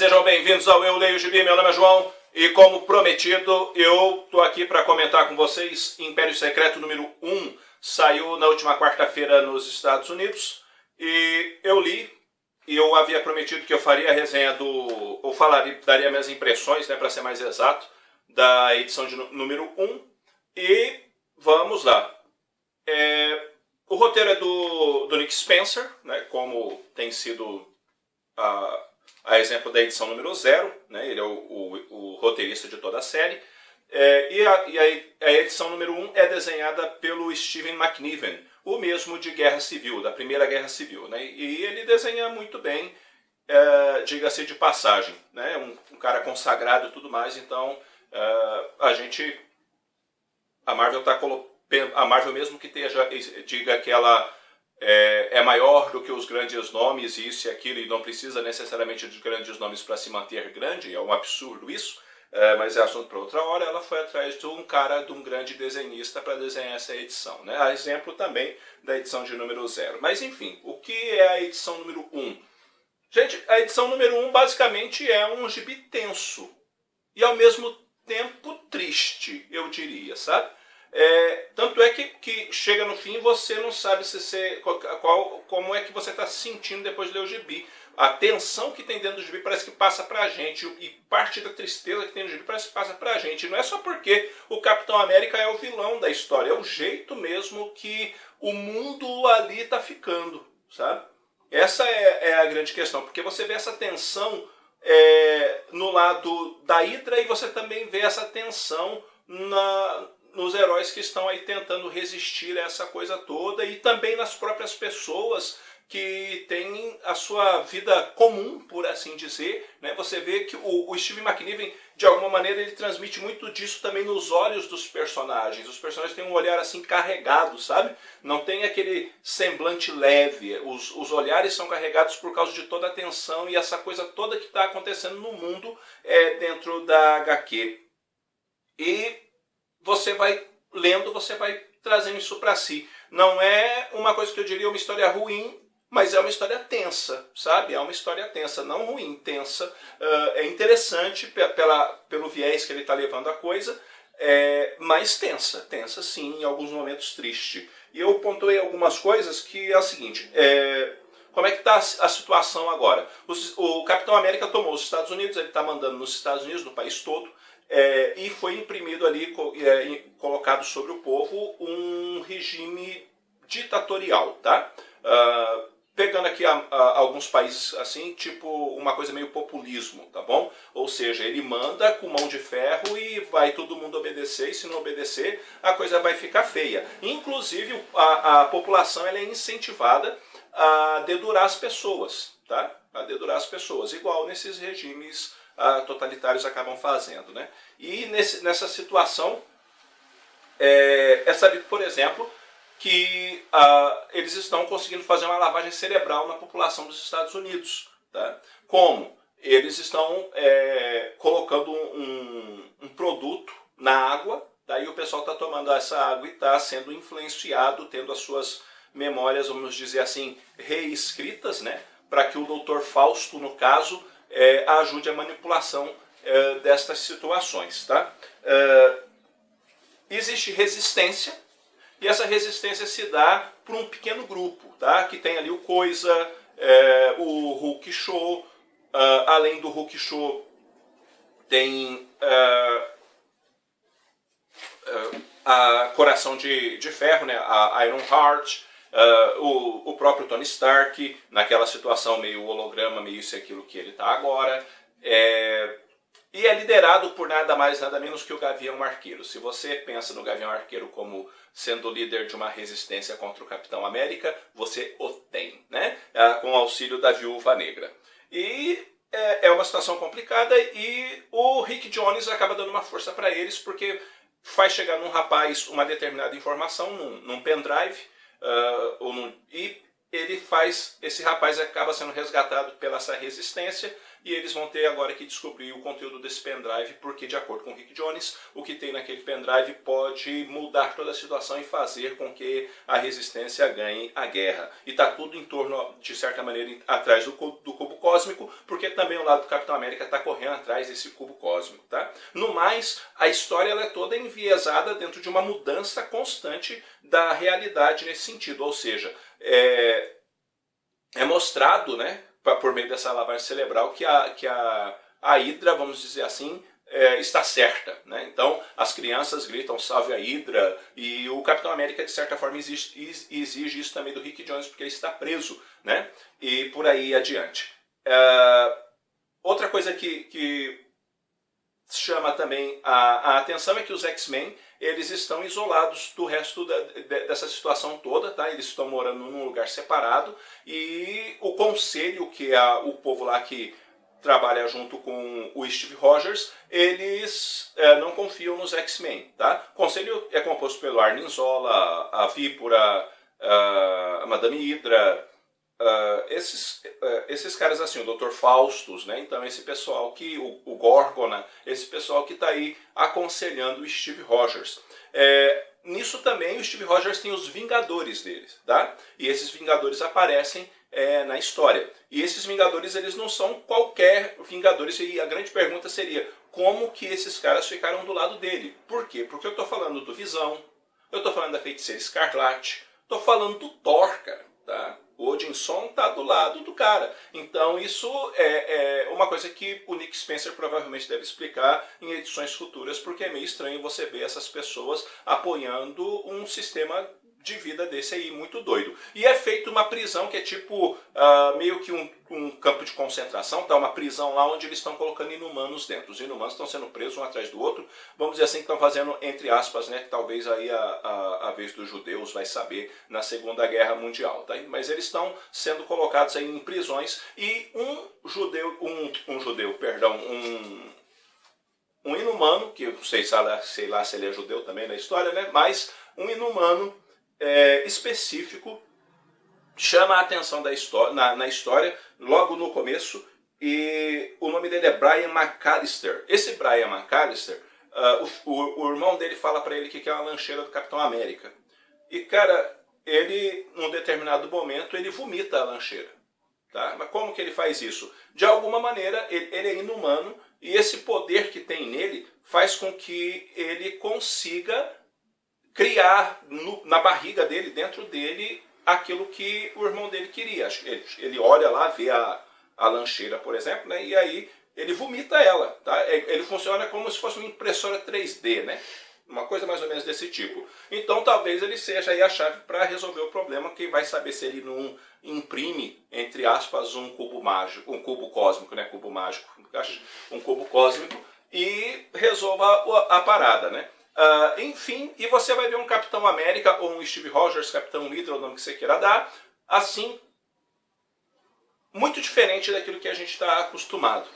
sejam bem-vindos ao Eu Leio Gibi, meu nome é João e como prometido eu tô aqui para comentar com vocês Império Secreto número 1, saiu na última quarta-feira nos Estados Unidos e eu li e eu havia prometido que eu faria a resenha ou daria minhas impressões, né, para ser mais exato, da edição de número 1 e vamos lá. O roteiro é do Nick Spencer, né, como tem sido a exemplo da edição número 0, né, ele é o roteirista de toda a série, e a edição número 1 é desenhada pelo Stephen McNiven, o mesmo de Guerra Civil, da Primeira Guerra Civil, né, e ele desenha muito bem, diga-se de passagem, né, um cara consagrado e tudo mais, então a Marvel mesmo que diga que ela é maior do que os grandes nomes, isso e aquilo, e não precisa necessariamente de grandes nomes para se manter grande, é um absurdo isso, mas é assunto para outra hora. Ela foi atrás de um grande desenhista para desenhar essa edição, né? A exemplo também da edição de número 0. Mas enfim, o que é a edição número 1? Gente, a edição número 1 basicamente é um gibi tenso e ao mesmo tempo triste, eu diria, sabe? Tanto é que chega no fim e você não sabe como é que você está se sentindo depois de ler o gibi. A tensão que tem dentro do gibi parece que passa pra gente, e parte da tristeza que tem no gibi parece que passa pra gente. E não é só porque o Capitão América é o vilão da história, é o jeito mesmo que o mundo ali está ficando, sabe? Essa é a grande questão, porque você vê essa tensão no lado da Hydra e você também vê essa tensão nos heróis que estão aí tentando resistir a essa coisa toda e também nas próprias pessoas que têm a sua vida comum, por assim dizer, né? Você vê que o Steve McNiven, de alguma maneira, ele transmite muito disso também nos olhos dos personagens. Os personagens têm um olhar assim carregado, sabe? Não tem aquele semblante leve. Os olhares são carregados por causa de toda a tensão e essa coisa toda que está acontecendo no mundo dentro da HQ. E você vai lendo, você vai trazendo isso para si. Não é uma coisa que eu diria uma história ruim, mas é uma história tensa, sabe? É uma história tensa, não ruim, tensa. É interessante pelo viés que ele está levando a coisa, mas tensa sim, em alguns momentos triste. E eu pontuei algumas coisas que é o seguinte, como é que está a situação agora? O Capitão América tomou os Estados Unidos, ele está mandando nos Estados Unidos, no país todo, e foi imprimido ali, colocado sobre o povo, um regime ditatorial, tá? Pegando aqui alguns países assim, tipo uma coisa meio populismo, tá bom? Ou seja, ele manda com mão de ferro e vai todo mundo obedecer, e se não obedecer, a coisa vai ficar feia. Inclusive, a população ela é incentivada a dedurar as pessoas, tá? A dedurar as pessoas, igual nesses regimes totalitários acabam fazendo, né? E nessa situação, é sabido, por exemplo, que eles estão conseguindo fazer uma lavagem cerebral na população dos Estados Unidos. Tá? Como? Eles estão colocando um produto na água, daí o pessoal está tomando essa água e está sendo influenciado, tendo as suas memórias, vamos dizer assim, reescritas, né? Para que o Dr. Fausto, no caso, ajude a manipulação destas situações. Tá? Existe resistência, e essa resistência se dá por um pequeno grupo, tá? Que tem ali o Coisa, o Hulk Show, além do Hulk Show tem a Coração de Ferro, né? A Iron Heart, o próprio Tony Stark, naquela situação meio holograma, meio isso e aquilo que ele está agora. E é liderado por nada mais, nada menos que o Gavião Arqueiro. Se você pensa no Gavião Arqueiro como sendo líder de uma resistência contra o Capitão América, você o tem, né? Com o auxílio da Viúva Negra. E é uma situação complicada e o Rick Jones acaba dando uma força para eles, porque faz chegar num rapaz uma determinada informação, num pendrive, e esse rapaz acaba sendo resgatado pela essa resistência e eles vão ter agora que descobrir o conteúdo desse pendrive, porque de acordo com o Rick Jones, o que tem naquele pendrive pode mudar toda a situação e fazer com que a resistência ganhe a guerra. E está tudo em torno, de certa maneira, atrás do cubo cósmico, porque também o lado do Capitão América está correndo atrás desse cubo cósmico. Tá? No mais, a história ela é toda enviesada dentro de uma mudança constante da realidade nesse sentido, ou seja, é mostrado, né, por meio dessa lavagem cerebral, que a Hydra, vamos dizer assim, está certa. Né? Então as crianças gritam salve a Hydra, e o Capitão América de certa forma exige isso também do Rick Jones, porque ele está preso, né? E por aí adiante. Outra coisa que chama também a atenção é que os X-Men eles estão isolados do resto dessa situação toda, tá? Eles estão morando num lugar separado, e o conselho, que é o povo lá que trabalha junto com o Steve Rogers, eles não confiam nos X-Men. Tá? O conselho é composto pelo Arnim Zola, a Víbora, a Madame Hydra, esses caras assim, o Dr. Faustus, né? Então esse pessoal que, o Gorgona, esse pessoal que está aí aconselhando o Steve Rogers. Nisso também o Steve Rogers tem os Vingadores deles, tá? E esses Vingadores aparecem na história. E esses Vingadores eles não são qualquer Vingadores, e a grande pergunta seria, como que esses caras ficaram do lado dele? Por quê? Porque eu estou falando do Visão, eu estou falando da Feiticeira Escarlate, estou falando do Thor, cara, tá? O Odinson está do lado do cara. Então isso é uma coisa que o Nick Spencer provavelmente deve explicar em edições futuras, porque é meio estranho você ver essas pessoas apoiando um sistema de vida desse aí, muito doido. E é feito uma prisão que é tipo meio que um campo de concentração, tá? Uma prisão lá onde eles estão colocando inumanos dentro. Os inumanos estão sendo presos um atrás do outro, vamos dizer assim, que estão fazendo, entre aspas, né, que talvez aí a vez dos judeus vai saber na Segunda Guerra Mundial, tá? Mas eles estão sendo colocados aí em prisões, e um inumano, que eu sei lá se ele é judeu também na história, né? Mas um inumano específico chama a atenção na história logo no começo, e o nome dele é Brian McAllister. Esse Brian McAllister, o irmão dele fala para ele que quer uma lancheira do Capitão América, e cara, ele num determinado momento ele vomita a lancheira, tá? Mas como que ele faz isso? De alguma maneira ele é inumano, e esse poder que tem nele faz com que ele consiga criar na barriga dele, dentro dele, aquilo que o irmão dele queria. Ele olha lá, vê a lancheira, por exemplo, né, e aí ele vomita ela. Tá? Ele funciona como se fosse uma impressora 3D, né? Uma coisa mais ou menos desse tipo. Então talvez ele seja aí a chave para resolver o problema, que vai saber se ele não imprime, entre aspas, um cubo mágico, um cubo cósmico, né? Cubo mágico, um cubo cósmico, e resolva a parada, né? Enfim, e você vai ver um Capitão América ou um Steve Rogers, Capitão Hydra, o nome que você queira dar, assim, muito diferente daquilo que a gente está acostumado.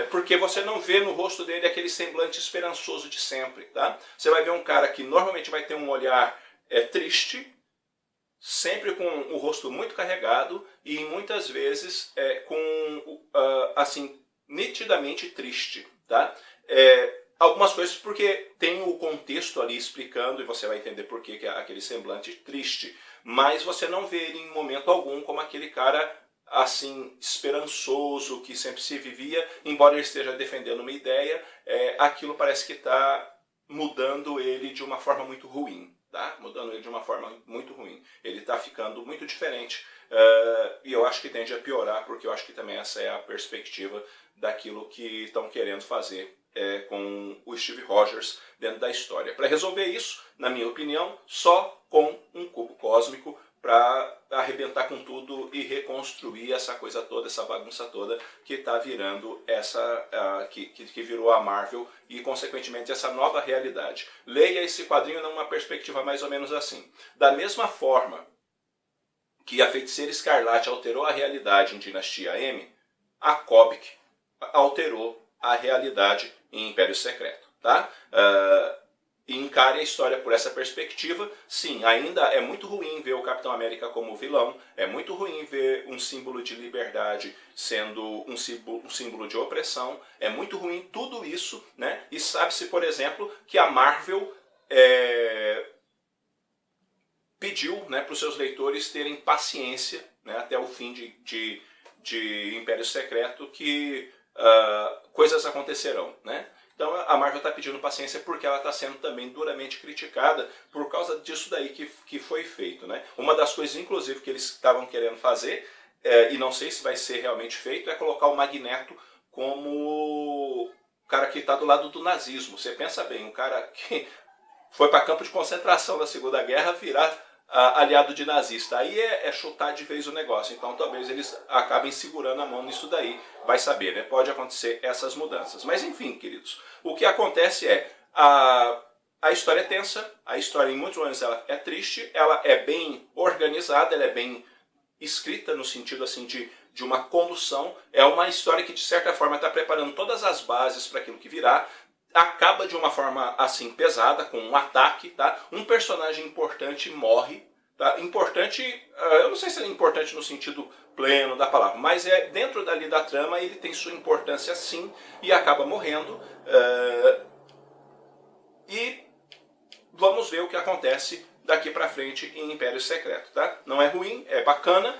Porque você não vê no rosto dele aquele semblante esperançoso de sempre. Tá? Você vai ver um cara que normalmente vai ter um olhar triste, sempre com o rosto muito carregado, e muitas vezes assim, nitidamente triste. Tá? Algumas coisas porque tem o contexto ali explicando, e você vai entender por que é aquele semblante triste, mas você não vê ele em momento algum como aquele cara assim esperançoso que sempre se vivia, embora ele esteja defendendo uma ideia, aquilo parece que está mudando ele de uma forma muito ruim. Tá? Mudando ele de uma forma muito ruim. Ele está ficando muito diferente, e eu acho que tende a piorar, porque eu acho que também essa é a perspectiva daquilo que estão querendo fazer com o Steve Rogers dentro da história. Para resolver isso, na minha opinião, só com um cubo cósmico, para arrebentar com tudo e reconstruir essa coisa toda, essa bagunça toda que está virando que virou a Marvel, e consequentemente essa nova realidade. Leia esse quadrinho numa perspectiva mais ou menos assim. Da mesma forma que a Feiticeira Escarlate alterou a realidade em Dinastia M, a Kobik alterou a realidade em Império Secreto. Tá? encare a história por essa perspectiva, sim, ainda é muito ruim ver o Capitão América como vilão, é muito ruim ver um símbolo de liberdade sendo um símbolo de opressão, é muito ruim tudo isso, né? E sabe-se, por exemplo, que a Marvel pediu, né, para os seus leitores terem paciência, né, até o fim de Império Secreto, que coisas acontecerão, né? Então a Marvel está pedindo paciência porque ela está sendo também duramente criticada por causa disso daí que foi feito, né? Uma das coisas, inclusive, que eles estavam querendo fazer, e não sei se vai ser realmente feito, é colocar o Magneto como o cara que está do lado do nazismo. Você pensa bem, um cara que foi para campo de concentração na Segunda Guerra virar aliado de nazista. Aí é chutar de vez o negócio. Então talvez eles acabem segurando a mão nisso daí. Vai saber, né? Pode acontecer essas mudanças. Mas enfim, queridos, o que acontece é a história é tensa, a história em muitos momentos ela é triste, ela é bem organizada, ela é bem escrita no sentido assim de uma condução. É uma história que de certa forma está preparando todas as bases para aquilo que virá. Acaba de uma forma assim pesada, com um ataque, tá? Um personagem importante morre, tá? Importante, eu não sei se é importante no sentido pleno da palavra, mas dentro dali da trama ele tem sua importância sim e acaba morrendo. E vamos ver o que acontece daqui pra frente em Império Secreto, tá? Não é ruim, é bacana.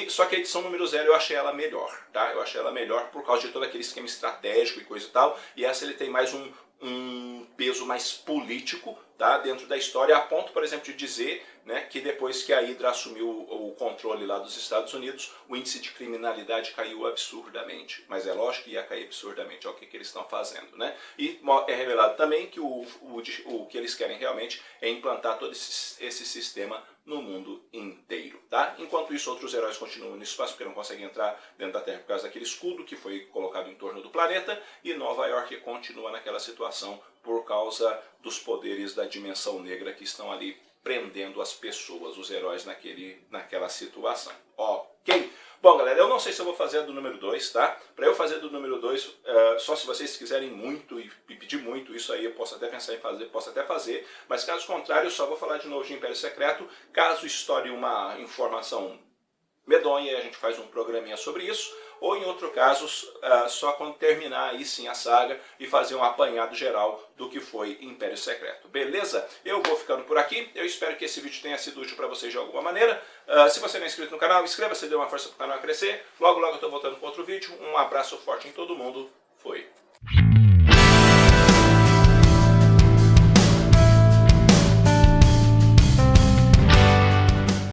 Só que a edição número 0 eu achei ela melhor, tá? Eu achei ela melhor por causa de todo aquele esquema estratégico e coisa e tal. E essa ele tem mais um peso mais político, tá? Dentro da história, a ponto, por exemplo, de dizer, né, que depois que a Hydra assumiu o controle lá dos Estados Unidos, o índice de criminalidade caiu absurdamente. Mas é lógico que ia cair absurdamente, é o que eles estão fazendo, né? E é revelado também que o que eles querem realmente é implantar todo esse sistema no mundo inteiro, tá? Enquanto isso, outros heróis continuam no espaço porque não conseguem entrar dentro da Terra por causa daquele escudo que foi colocado em torno do planeta, e Nova York continua naquela situação por causa dos poderes da dimensão negra que estão ali prendendo as pessoas, os heróis naquela situação. Ok? Bom, galera, eu não sei se eu vou fazer a do número 2, tá? Para eu fazer do número 2, só se vocês quiserem muito e pedir muito, isso aí eu posso até pensar em fazer, posso até fazer, mas caso contrário, eu só vou falar de novo de Império Secreto. Caso estoure uma informação medonha, a gente faz um programinha sobre isso, ou em outro caso, só quando terminar aí sim a saga e fazer um apanhado geral do que foi Império Secreto. Beleza? Eu vou ficando por aqui, eu espero que esse vídeo tenha sido útil para vocês de alguma maneira. Se você não é inscrito no canal, inscreva-se, dê uma força para o canal crescer. Logo, logo eu estou voltando com outro vídeo. Um abraço forte em todo mundo. Fui!